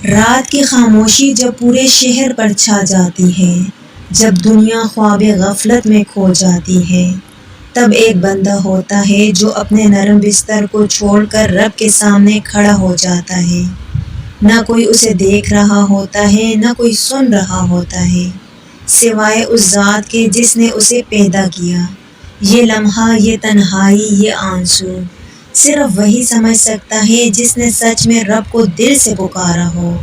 رات کی خاموشی جب پورے شہر پر چھا جاتی ہے، جب دنیا خواب غفلت میں کھو جاتی ہے، تب ایک بندہ ہوتا ہے جو اپنے نرم بستر کو چھوڑ کر رب کے سامنے کھڑا ہو جاتا ہے۔ نہ کوئی اسے دیکھ رہا ہوتا ہے، نہ کوئی سن رہا ہوتا ہے، سوائے اس ذات کے جس نے اسے پیدا کیا۔ یہ لمحہ، یہ تنہائی، یہ آنسو، صرف وہی سمجھ سکتا ہے جس نے سچ میں رب کو دل سے پکارا ہو۔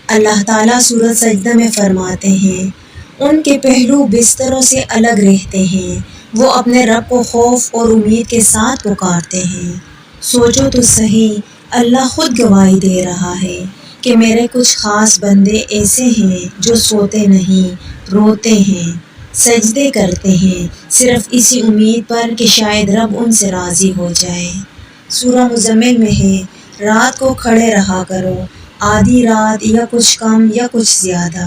اللہ تعالیٰ سورۃ سجدہ میں فرماتے ہیں، ان کے پہلو بستروں سے الگ رہتے ہیں، وہ اپنے رب کو خوف اور امید کے ساتھ پکارتے ہیں۔ سوچو تو صحیح، اللہ خود گواہی دے رہا ہے کہ میرے کچھ خاص بندے ایسے ہیں جو سوتے نہیں، روتے ہیں، سجدے کرتے ہیں، صرف اسی امید پر کہ شاید رب ان سے راضی ہو جائے۔ سورہ مزمل میں ہے، رات کو کھڑے رہا کرو، آدھی رات یا کچھ کم یا کچھ زیادہ۔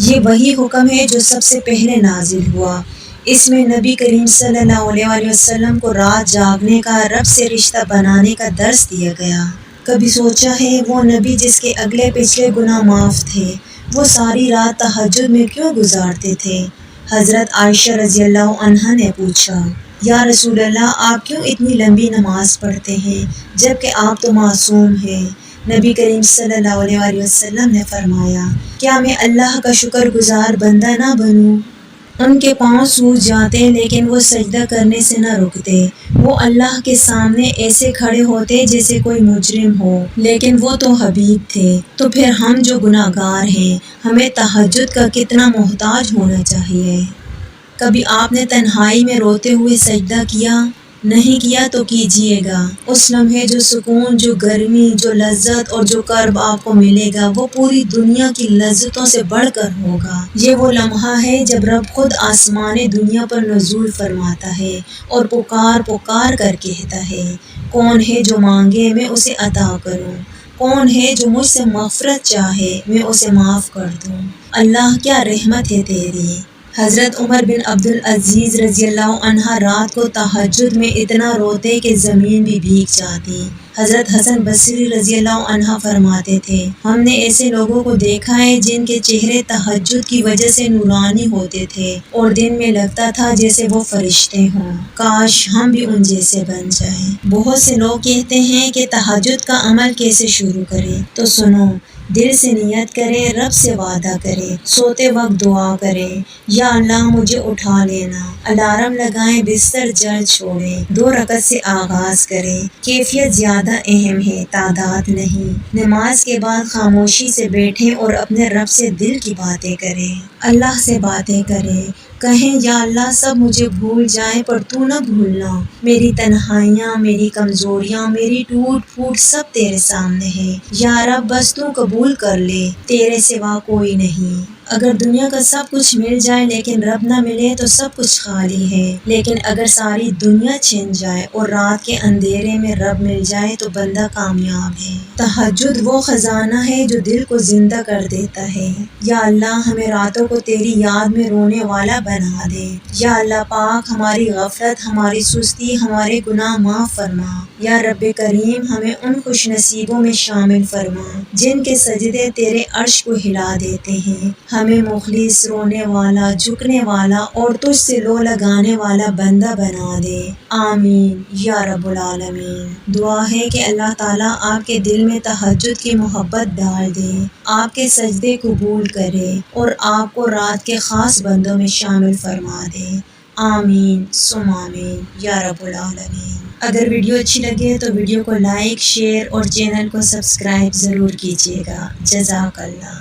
یہ وہی حکم ہے جو سب سے پہلے نازل ہوا۔ اس میں نبی کریم صلی اللہ علیہ وسلم کو رات جاگنے کا، رب سے رشتہ بنانے کا درس دیا گیا۔ کبھی سوچا ہے وہ نبی جس کے اگلے پچھلے گناہ معاف تھے، وہ ساری رات تہجد میں کیوں گزارتے تھے؟ حضرت عائشہ رضی اللہ عنہا نے پوچھا، یا رسول اللہ، آپ کیوں اتنی لمبی نماز پڑھتے ہیں جبکہ آپ تو معصوم ہیں؟ نبی کریم صلی اللہ علیہ وسلم نے فرمایا، کیا میں اللہ کا شکر گزار بندہ نہ بنوں؟ ان کے پاؤں سوج جاتے لیکن وہ سجدہ کرنے سے نہ رکتے۔ وہ اللہ کے سامنے ایسے کھڑے ہوتے جیسے کوئی مجرم ہو، لیکن وہ تو حبیب تھے۔ تو پھر ہم جو گناہ گار ہیں، ہمیں تہجد کا کتنا محتاج ہونا چاہیے۔ کبھی آپ نے تنہائی میں روتے ہوئے سجدہ کیا؟ نہیں کیا تو کیجیے گا۔ اس لمحے جو سکون، جو گرمی، جو لذت اور جو کرب آپ کو ملے گا، وہ پوری دنیا کی لذتوں سے بڑھ کر ہوگا۔ یہ وہ لمحہ ہے جب رب خود آسمان دنیا پر نزول فرماتا ہے اور پکار پکار کر کہتا ہے، کون ہے جو مانگے میں اسے عطا کروں، کون ہے جو مجھ سے مغفرت چاہے میں اسے معاف کر دوں۔ اللہ کیا رحمت ہے تیری۔ حضرت عمر بن عبدالعزیز رضی اللہ عنہ رات کو تہجد میں اتنا روتے کہ زمین بھی بھیگ جاتی۔ حضرت حسن بصری رضی اللہ عنہ فرماتے تھے، ہم نے ایسے لوگوں کو دیکھا ہے جن کے چہرے تہجد کی وجہ سے نورانی ہوتے تھے اور دن میں لگتا تھا جیسے وہ فرشتے ہوں۔ کاش ہم بھی ان جیسے بن جائیں۔ بہت سے لوگ کہتے ہیں کہ تہجد کا عمل کیسے شروع کریں، تو سنو، دل سے نیت کرے، رب سے وعدہ کرے، سوتے وقت دعا کرے، یا اللہ مجھے اٹھا لینا، الارم لگائیں، بستر جلد چھوڑیں، 2 رکعت سے آغاز کریں۔ کیفیت زیادہ اہم ہے، تعداد نہیں۔ نماز کے بعد خاموشی سے بیٹھیں اور اپنے رب سے دل کی باتیں کریں۔ اللہ سے باتیں کریں، کہیں یا اللہ سب مجھے بھول جائیں پر تو نہ بھولنا۔ میری تنہائیاں، میری کمزوریاں، میری ٹوٹ پھوٹ سب تیرے سامنے ہے، یا رب بس تو قبول کر لے، تیرے سوا کوئی نہیں۔ اگر دنیا کا سب کچھ مل جائے لیکن رب نہ ملے تو سب کچھ خالی ہے، لیکن اگر ساری دنیا چھن جائے اور رات کے اندھیرے میں رب مل جائے تو بندہ کامیاب ہے۔ تہجد وہ خزانہ ہے جو دل کو زندہ کر دیتا ہے۔ یا اللہ ہمیں راتوں کو تیری یاد میں رونے والا بنا دے۔ یا اللہ پاک، ہماری غفلت، ہماری سستی، ہمارے گناہ معاف فرما۔ یا رب کریم، ہمیں ان خوش نصیبوں میں شامل فرما جن کے سجدے تیرے عرش کو ہلا دیتے ہیں۔ ہمیں مخلص، رونے والا، جھکنے والا اور تجھ سے لو لگانے والا بندہ بنا دے۔ آمین یا رب العالمین۔ دعا ہے کہ اللہ تعالیٰ آپ کے دل میں تہجد کی محبت ڈال دے، آپ کے سجدے قبول کرے اور آپ کو رات کے خاص بندوں میں شامل فرما دے۔ آمین ثم آمین یا رب العالمین۔ اگر ویڈیو اچھی لگے تو ویڈیو کو لائک، شیئر اور چینل کو سبسکرائب ضرور کیجیے گا۔ جزاک اللہ۔